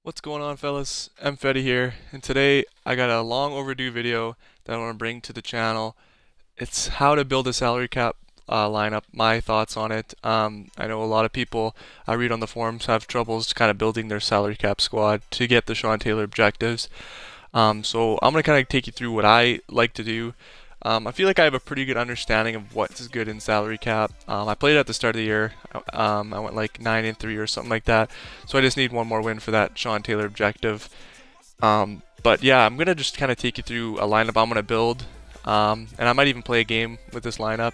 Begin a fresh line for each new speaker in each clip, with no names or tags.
What's going on, fellas? I'm Fetty here, and today I got a long overdue video that I want to bring to the channel. It's how to build a salary cap lineup, my thoughts on it. I know a lot of people I read on the forums have troubles kind of building their salary cap squad to get the Sean Taylor objectives. So I'm going to kind of take you through what I like to do. I feel like I have a pretty good understanding of what's good in salary cap. I played at the start of the year. I went like 9-3 or something like that. So I just need one more win for that Sean Taylor objective. But yeah, I'm gonna just kind of take you through a lineup I'm gonna build, and I might even play a game with this lineup,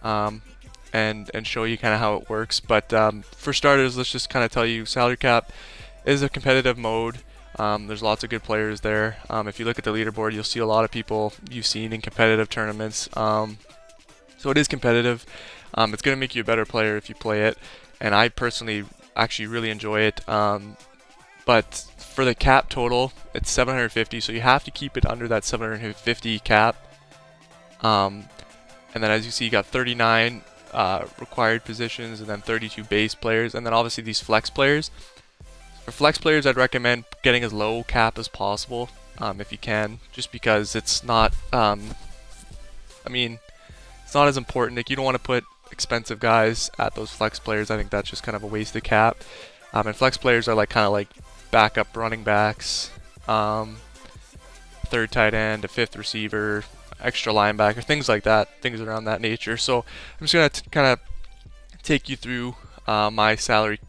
and show you kind of how it works. But for starters, let's just kind of tell you salary cap is a competitive mode. There's lots of good players there. If you look at the leaderboard, you'll see a lot of people you've seen in competitive tournaments. So it is competitive. It's going to make you a better player if you play it, and I personally actually really enjoy it. But for the cap total, it's 750, so you have to keep it under that 750 cap. And then as you see, you got 39 required positions, and then 32 base players, and then obviously these flex players. For flex players, I'd recommend getting as low cap as possible, if you can, just because it's not, it's not as important. Like, you don't want to put expensive guys at those flex players. I think that's just kind of a waste of cap. And flex players are kind of like backup running backs, third tight end, a fifth receiver, extra linebacker, things like that, things around that nature. So I'm just gonna kind of take you through my salary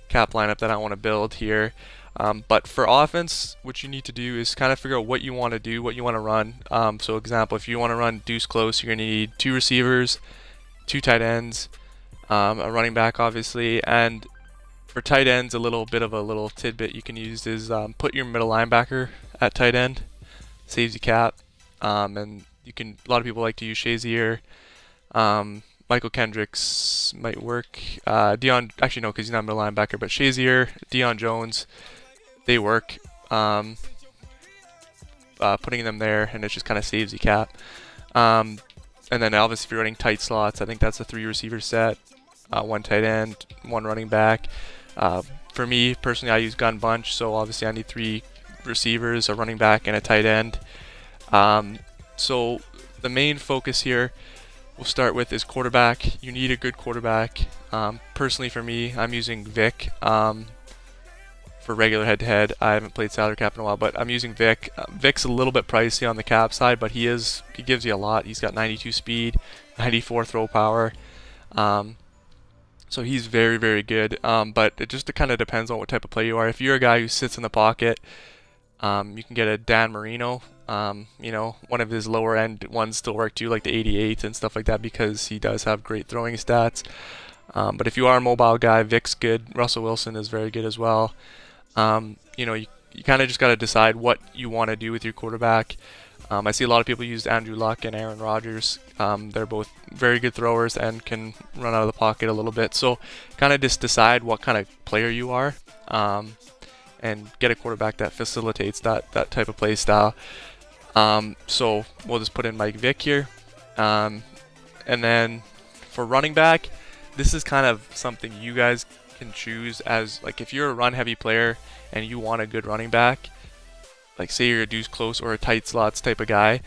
cap lineup that I want to build here. But for offense, what you need to do is kind of figure out what you want to do, what you want to run. So example, if you want to run deuce close, you're going to need 2 receivers, 2 tight ends, a running back obviously, and for tight ends, a little bit of a little tidbit you can use is put your middle linebacker at tight end, saves you cap, and you can. A lot of people like to use Shazier. Michael Kendricks might work. Dion, actually no, because he's not a middle linebacker, but Shazier, Dion Jones, they work. Putting them there, and it just kind of saves you cap. And then obviously if you're running tight slots, I think that's a 3 receiver set, 1 tight end, 1 running back. For me personally, I use gun bunch, so obviously I need 3 receivers, a running back, and a tight end. So the main focus here we'll start with is quarterback. You need a good quarterback. Personally for me, I'm using Vic for regular head-to-head. I haven't played salary cap in a while, but I'm using Vic. Vic's a little bit pricey on the cap side, but he gives you a lot. He's got 92 speed, 94 throw power. So he's very, very good. But it just kind of depends on what type of player you are. If you're a guy who sits in the pocket, you can get a Dan Marino. One of his lower end ones still work too, like the 88 and stuff like that, because he does have great throwing stats. But if you are a mobile guy, Vic's good. Russell Wilson is very good as well. You kind of just got to decide what you want to do with your quarterback. I see a lot of people use Andrew Luck and Aaron Rodgers. They're both very good throwers and can run out of the pocket a little bit. So kind of just decide what kind of player you are, and get a quarterback that facilitates that type of play style. So we'll just put in Mike Vick here. And then for running back, this is kind of something you guys can choose as, like, if you're a run heavy player and you want a good running back, like say you're a deuce close or a tight slots type of guy,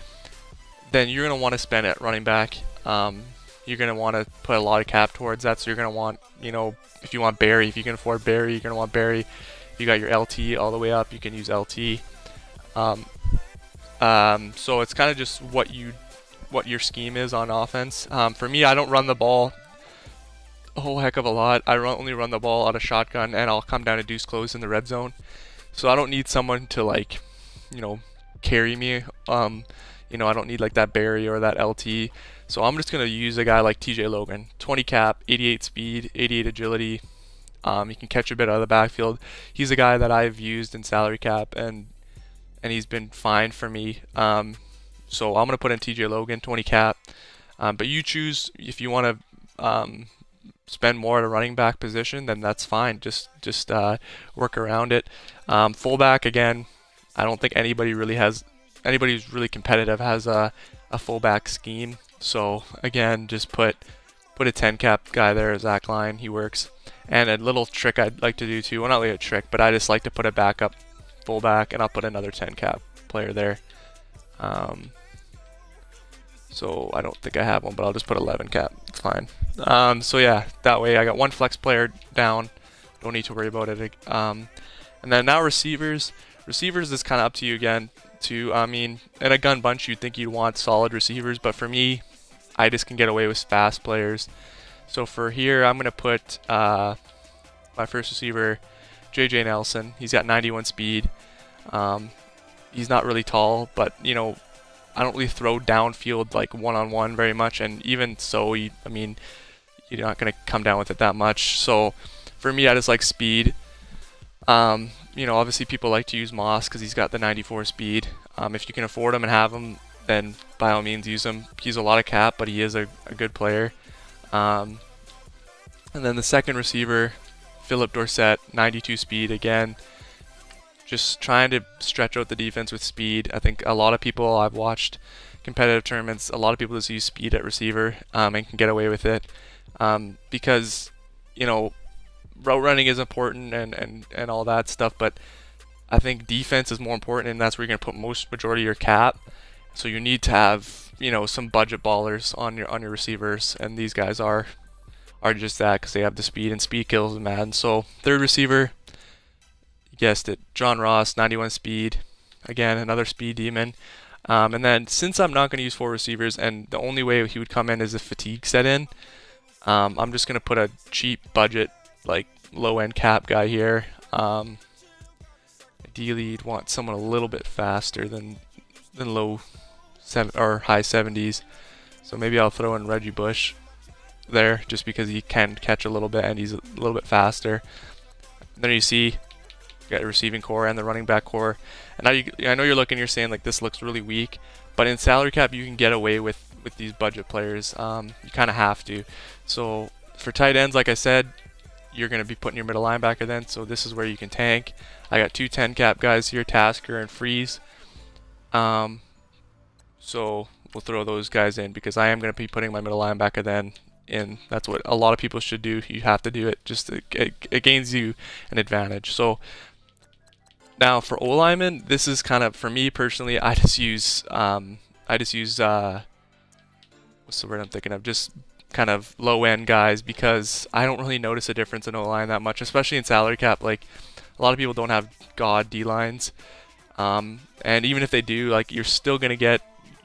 then you're going to want to spend at running back. You're going to want to put a lot of cap towards that. So you're going to want, if you want Barry, if you can afford Barry, you're going to want Barry. If you got your LT all the way up, you can use LT. So it's kind of just what your scheme is on offense. For me, I don't run the ball a whole heck of a lot. I only run the ball out of shotgun, and I'll come down to deuce close in the red zone. So I don't need someone to carry me. I don't need like that Barry or that LT. So I'm just gonna use a guy like TJ Logan, 20 cap, 88 speed, 88 agility. He can catch a bit out of the backfield. He's a guy that I've used in salary cap, and he's been fine for me. So I'm gonna put in TJ Logan, 20 cap. But you choose if you want to spend more at a running back position, then that's fine. Just work around it. Fullback, again, I don't think anybody who's really competitive has a fullback scheme. So again, just put a 10 cap guy there, Zach Line. He works. And a little trick I'd like to do too, well not really a trick, but I just like to put a backup fullback, and I'll put another 10 cap player there. So I don't think I have one, but I'll just put 11 cap. It's fine. So yeah, that way I got one flex player down. Don't need to worry about it. And then now receivers. Receivers is kind of up to you again. I mean, in a gun bunch, you'd think you'd want solid receivers, but for me, I just can get away with fast players. So for here, I'm gonna put my first receiver, JJ Nelson. He's got 91 speed. He's not really tall, but you know, I don't really throw downfield like one-on-one very much, and even so, I mean, you're not gonna come down with it that much. So for me, I just like speed. You know, obviously people like to use Moss because he's got the 94 speed. If you can afford him and have him, then by all means use him. He's a lot of cap, but he is a good player. And then the second receiver, Philip Dorsett, 92 speed again. Just trying to stretch out the defense with speed. I think a lot of people I've watched competitive tournaments, a lot of people just use speed at receiver and can get away with it because, you know, route running is important and all that stuff, but I think defense is more important, and that's where you're going to put majority of your cap. So you need to have, you know, some budget ballers on your receivers, and these guys are just that because they have the speed, and speed kills in Madden. So third receiver, you guessed it, John Ross, 91 speed. Again, another speed demon. And then since I'm not going to use 4 receivers, and the only way he would come in is if fatigue set in, I'm just going to put a cheap budget, like low-end cap guy here. Ideally, you'd want someone a little bit faster than low or high 70s. So maybe I'll throw in Reggie Bush there, just because he can catch a little bit and he's a little bit faster. And then you see, you got the receiving core and the running back core. And now I know you're looking, you're saying like this looks really weak, but in salary cap you can get away with these budget players. You kind of have to. So for tight ends, like I said, you're going to be putting your middle linebacker then, so this is where you can tank. I got 2 10 cap guys here, Tasker and Freeze. So we'll throw those guys in because I am going to be putting my middle linebacker then in. That's what a lot of people should do. You have to do it. Just it gains you an advantage. So now for O-lineman, this is kind of, for me personally, I just use what's the word I'm thinking of? Just kind of low-end guys, because I don't really notice a difference in O-line that much, especially in salary cap. Like, a lot of people don't have god D-lines, and even if they do, like, you're still gonna get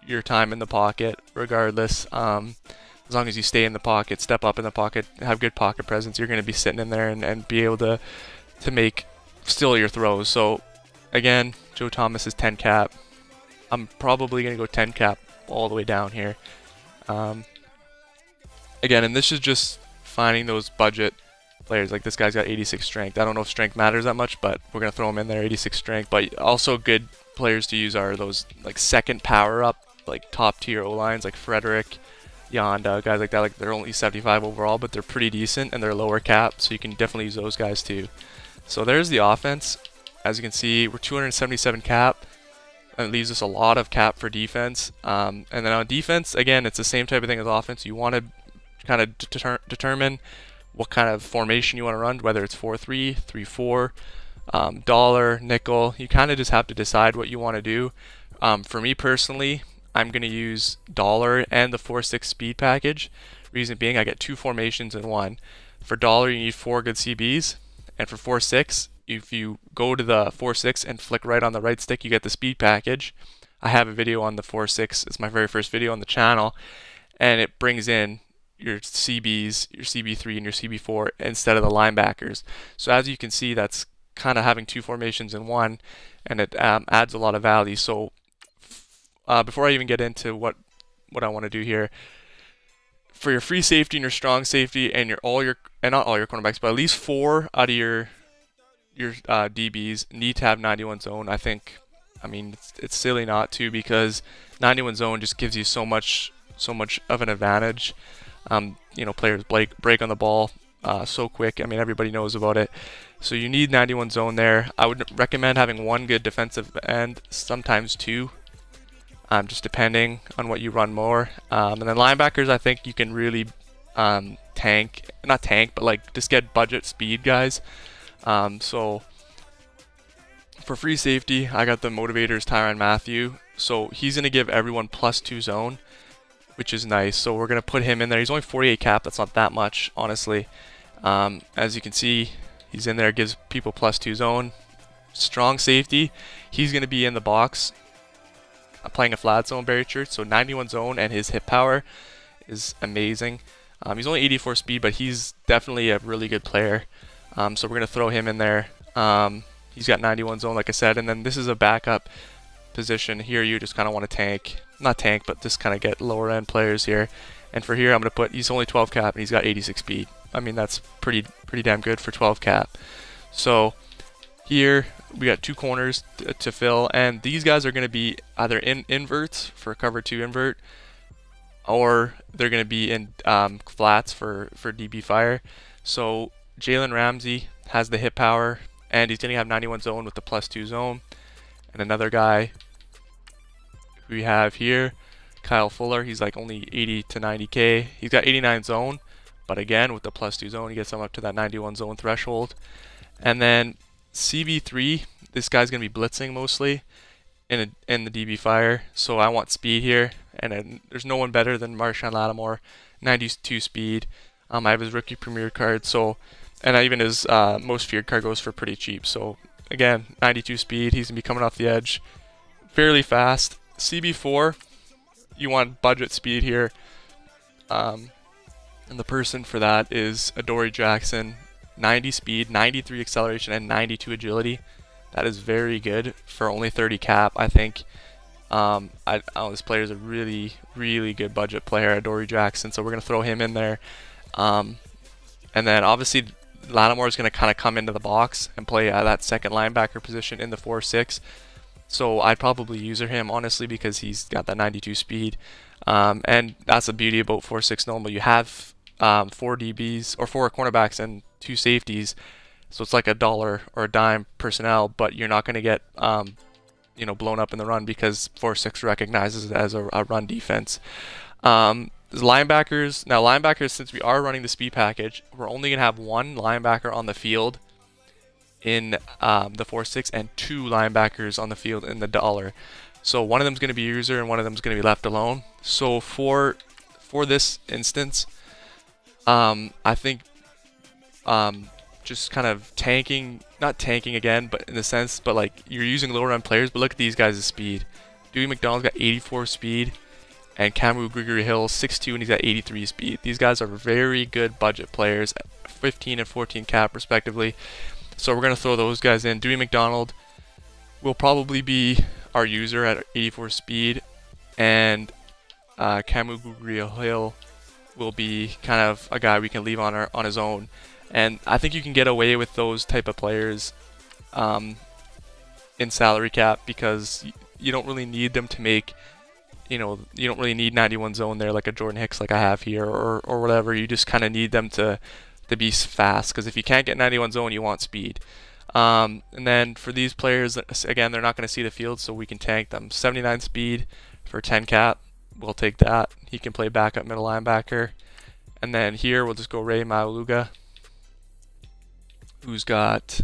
your time in the pocket regardless. As long as you stay in the pocket, step up in the pocket, have good pocket presence, you're gonna be sitting in there and be able to make still your throws. So again, Joe Thomas is 10 cap. I'm probably gonna go 10 cap all the way down here. Again, and this is just finding those budget players. Like this guy's got 86 strength. I don't know if strength matters that much, but we're going to throw him in there, 86 strength. But also good players to use are those like second power up, like top tier O-lines, like Frederick, Yonda, guys like that. Like they're only 75 overall, but they're pretty decent and they're lower cap, so you can definitely use those guys too. So there's the offense. As you can see, we're 277 cap. And it leaves us a lot of cap for defense. And then on defense, again, it's the same type of thing as offense. You want to kind of determine what kind of formation you want to run, whether it's 4-3, 3-4, dollar, nickel. You kind of just have to decide what you want to do. For me personally, I'm going to use dollar and the 4-6 speed package. Reason being, I get 2 formations in one. For dollar, you need 4 good CBs, and for 4-6, if you go to the 4-6 and flick right on the right stick, you get the speed package. I have a video on the 4-6. It's my very first video on the channel, and it brings in your CBs, your CB3, and your CB4 instead of the linebackers. So as you can see, that's kind of having 2 formations in one, and it adds a lot of value. So before I even get into what I want to do here, for your free safety and your strong safety and not all your cornerbacks, but at least 4 out of your DBs need to have 91 zone. I mean, it's silly not to, because 91 zone just gives you so much of an advantage. You know, players break on the ball so quick. I mean, everybody knows about it. So you need 91 zone there. I would recommend having 1 good defensive end, sometimes 2, just depending on what you run more. And then linebackers, I think you can really 10 tank, not tank, but like just get budget speed guys. So for free safety, I got the Motivators Tyrann Mathieu. So he's going to give everyone +2 zone, which is nice. So we're going to put him in there. He's only 48 cap. That's not that much, honestly. As you can see, he's in there, gives people +2 zone. Strong safety. He's going to be in the box playing a flat zone Barry Church. So 91 zone, and his hit power is amazing. He's only 84 speed, but he's definitely a really good player. So we're going to throw him in there. He's got 91 zone, like I said, and then this is a backup position. Here you just kind of want to tank, not tank, but just kind of get lower end players here. And for here, I'm going to put, he's only 12 cap and he's got 86 speed. I mean, that's pretty damn good for 12 cap. So here we got 2 corners to fill, and these guys are going to be either in inverts for cover 2 invert, or they're going to be in flats for DB fire. So Jalen Ramsey has the hit power, and he's going to have 91 zone with the +2 zone. And another guy we have here, Kyle Fuller, he's like only 80 to 90k. He's got 89 zone, but again with the +2 zone, he gets him up to that 91 zone threshold. And then CB3, this guy's going to be blitzing mostly in the DB fire, so I want speed here, and there's no one better than Marshawn Lattimore, 92 speed. I have his rookie premier card, so, and even his most feared card goes for pretty cheap. So again, 92 speed, he's going to be coming off the edge fairly fast. CB4, you want budget speed here, and the person for that is Adoree Jackson, 90 speed, 93 acceleration, and 92 agility. That is very good for only 30 cap, I think. This player is a really good budget player, Adoree Jackson, so we're going to throw him in there. And then obviously Lattimore is going to kind of come into the box and play that second linebacker position in the 4-6. So I'd probably user him, honestly, because he's got that 92 speed. And that's the beauty about 4-6 normal. You have 4 DBs or 4 cornerbacks and 2 safeties. So it's like $1 or a dime personnel, but you're not going to get blown up in the run because 4-6 recognizes it as a run defense. Linebackers, now linebackers, since we are running the speed package, we're only going to have 1 linebacker on the field in the 4-6 and 2 linebackers on the field in the $. So one of them is going to be user and one of them is going to be left alone. So for this instance, I think just kind of tanking, not tanking again, but in the sense, but like you're using lower end players, but look at these guys' speed. Dewey McDonald's got 84 speed, and Cameron Gregory-Hill 6'2", and he's got 83 speed. These guys are very good budget players, 15 and 14 cap respectively. So we're going to throw those guys in. Dewey McDonald will probably be our user at 84 speed, and Cameron Gregory-Hill will be kind of a guy we can leave on his own. And I think you can get away with those type of players in salary cap because you don't really need them to make, you don't really need 91 zone there like a Jordan Hicks like I have here or whatever. You just kind of need them to be fast, because if you can't get 91 zone, you want speed. And then for these players, again, they're not going to see the field, so we can tank them. 79 speed for 10 cap, we'll take that. He can play backup middle linebacker. And then here we'll just go Ray Maualuga, who's got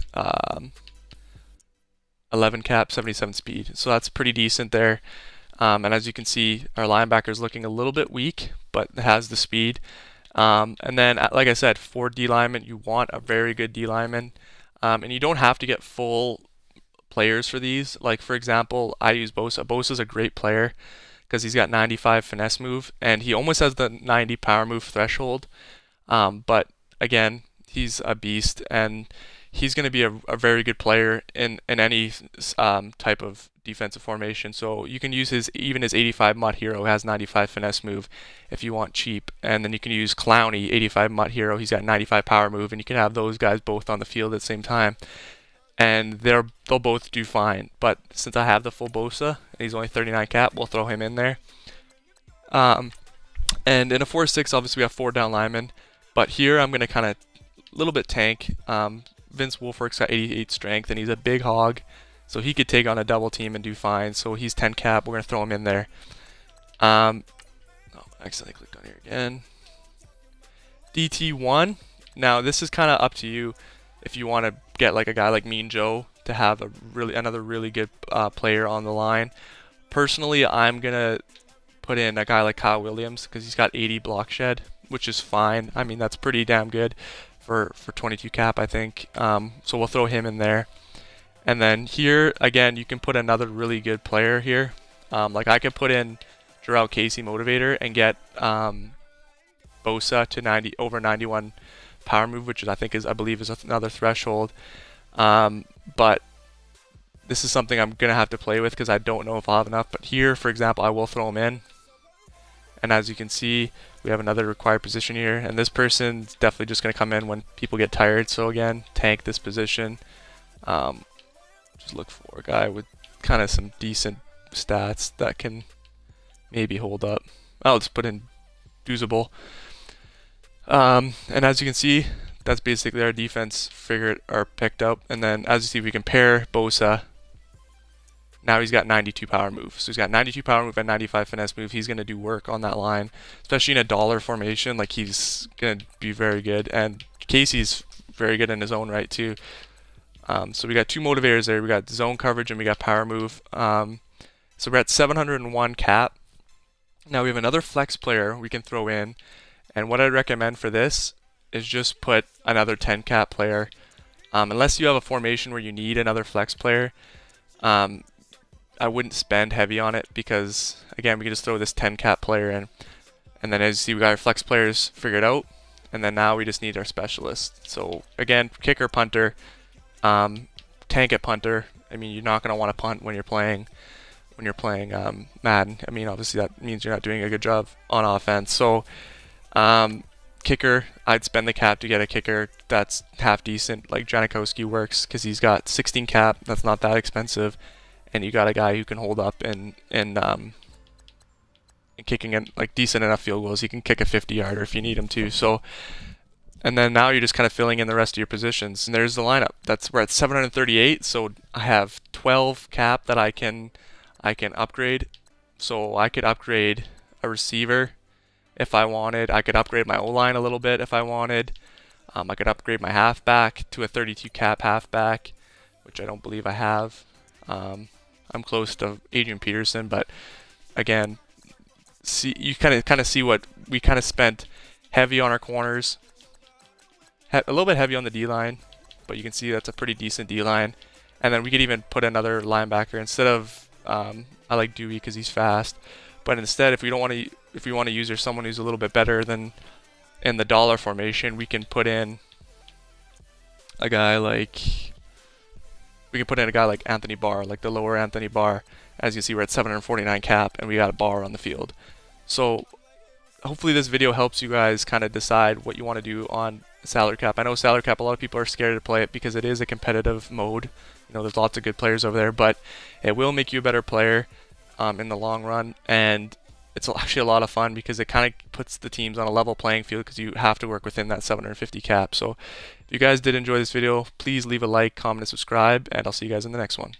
11 cap, 77 speed. So that's pretty decent there. And as you can see, our linebacker's looking a little bit weak, but has the speed. And then, like I said, for D lineman, you want a very good D lineman. And you don't have to get full players for these. Like, for example, I use Bosa. Bosa's a great player because he's got 95 finesse move, and he almost has the 90 power move threshold. But again, he's a beast, and he's going to be a very good player in any type of defensive formation. So you can use even his 85 MUT hero has 95 finesse move if you want cheap, and then you can use Clowney 85 MUT hero. He's got 95 power move, and you can have those guys both on the field at the same time, and they'll both do fine. But since I have the full Bosa and he's only 39 cap, we'll throw him in there. And in a 4-6, obviously we have 4 down linemen, but here I'm going to kind of a little bit tank. Vince Wilfork's got 88 strength, and he's a big hog, so he could take on a double team and do fine. So he's 10 cap. We're going to throw him in there. Oh, I accidentally clicked on here again. DT1. Now this is kind of up to you if you want to get like a guy like Mean Joe to have another really good player on the line. Personally, I'm gonna put in a guy like Kyle Williams because he's got 80 block shed, which is fine. I mean, that's pretty damn good for 22 cap, I think. So we'll throw him in there. And then here again, you can put another really good player here. Like I could put in Jarrell Casey motivator and get Bosa to over 91 power move, which I believe is another threshold. But this is something I'm gonna have to play with because I don't know if I'll have enough. But here, for example, I will throw him in. And as you can see, we have another required position here. And this person's definitely just gonna come in when people get tired. So again, tank this position. Just look for a guy with kind of some decent stats that can maybe hold up. I'll just put in Doozable. And as you can see, that's basically our defense picked up. And then as you see, we compare Bosa. Now he's got 92 power move. So he's got 92 power move and 95 finesse move. He's going to do work on that line, especially in a dollar formation. Like he's going to be very good. And Casey's very good in his own right too. So we got two motivators there. We got zone coverage and we got power move. So we're at 701 cap. Now we have another flex player we can throw in. And what I'd recommend for this is just put another 10 cap player. Unless you have a formation where you need another flex player, I wouldn't spend heavy on it because, again, we can just throw this 10 cap player in. And then as you see, we got our flex players figured out. And then now we just need our specialist. So again, kicker, punter, tank at punter. I mean, you're not going to want to punt when you're playing Madden. I mean, obviously that means you're not doing a good job on offense. So kicker, I'd spend the cap to get a kicker that's half decent, like Janikowski works because he's got 16 cap. That's not that expensive, and you got a guy who can hold up in kicking in like decent enough field goals. He can kick a 50-yarder if you need him to. So, and then now you're just kind of filling in the rest of your positions. And there's the lineup. We're at 738. So I have 12 cap that I can upgrade. So I could upgrade a receiver if I wanted. I could upgrade my O-line a little bit if I wanted. I could upgrade my halfback to a 32 cap halfback, which I don't believe I have. I'm close to Adrian Peterson, but again, see, you kind of see what we kind of spent heavy on our corners, a little bit heavy on the D-line, but you can see that's a pretty decent D-line. And then we could even put another linebacker instead of I like Dewey because he's fast, but instead if we want to use someone who's a little bit better than in the dollar formation, we can put in a guy like Anthony Barr, like the lower Anthony Barr. As you see, we're at 749 cap and we got a Barr on the field. So hopefully this video helps you guys kind of decide what you want to do on salary cap. I know salary cap, a lot of people are scared to play it because it is a competitive mode. You know, there's lots of good players over there, but it will make you a better player in the long run. And it's actually a lot of fun because it kind of puts the teams on a level playing field because you have to work within that 750 cap. So if you guys did enjoy this video, please leave a like, comment, and subscribe, and I'll see you guys in the next one.